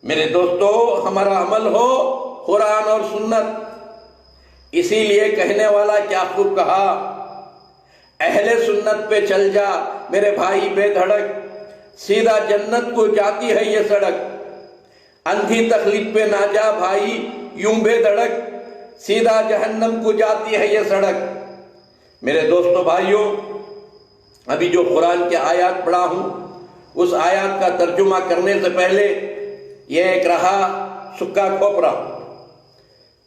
मेरे दोस्तों, हमारा अमल हो कुरान और सुन्नत। इसीलिए कहने वाला क्या खूब कहा, अहले सुन्नत पे चल जा मेरे भाई बेधड़क, सीधा जन्नत को जाती है ये सड़क। अंधी तकलीफ पे ना जा भाई यूं बेधड़क, सीधा जहन्नम को जाती है ये सड़क। मेरे दोस्तों भाइयों, अभी जो कुरान के आयत पढ़ा हूं, उस आयत का तर्जुमा करने से पहले यह एक रहा सुक्का खोपरा।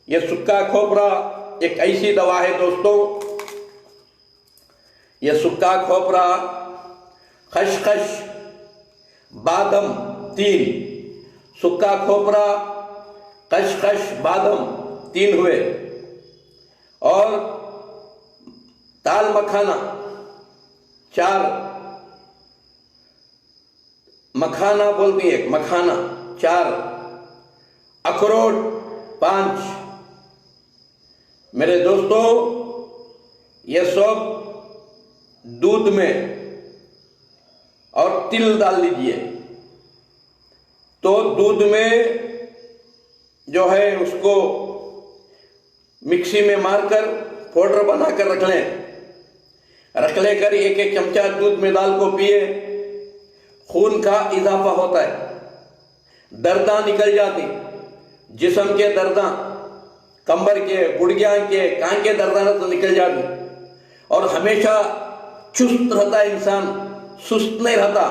यह सुक्का खोपरा एक ऐसी दवा है दोस्तों, यह सुक्का खोपरा, खसखस, बादाम, 3 सुक्का खोपरा, खसखस, बादाम 3 हुए, और ताल मखाना 4, मखाना बोल दिए, मखाना 4, अखरोट 5। मेरे दोस्तों, ये सब दूध में और तिल डाल लीजिए। तो दूध में जो है उसको मिक्सी में मारकर पाउडर बनाकर रख लेकर एक एक चमचा दूध में डाल को पिए। खून का इजाफा होता है, दर्दा निकल जाती, जिस्म के दर्दा, कंबर के, गुड़गिया के, कान के दर्दा तो निकल जाती, और हमेशा चुस्त रहता है इंसान, सुस्त नहीं रहता,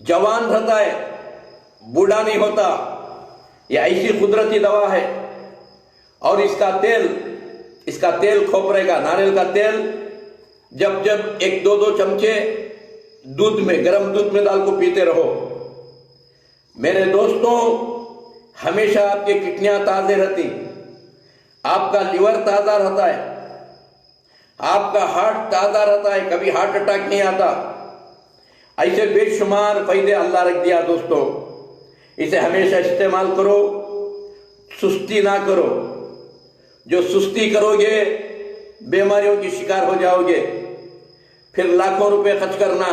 जवान रहता है, बूढ़ा नहीं होता। यह ऐसी कुदरती दवा है। और इसका तेल खोपरे का, नारियल का तेल जब 1-2 चमचे दूध में, गर्म दूध में डाल को पीते रहो। मेरे दोस्तों, हमेशा आपकी किडनियां ताजे रहती, आपका लिवर ताजा रहता है, आपका हार्ट ताजा रहता है, कभी हार्ट अटैक नहीं आता। ऐसे बेशुमार फायदे अल्लाह रख दिया दोस्तों। इसे हमेशा इस्तेमाल करो, सुस्ती ना करो। जो सुस्ती करोगे बीमारियों की शिकार हो जाओगे, फिर लाखों रुपए खर्च करना,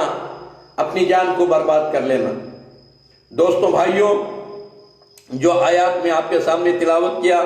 अपनी जान को बर्बाद कर लेना। दोस्तों भाइयों, जो आयत में आपके सामने तिलावत किया,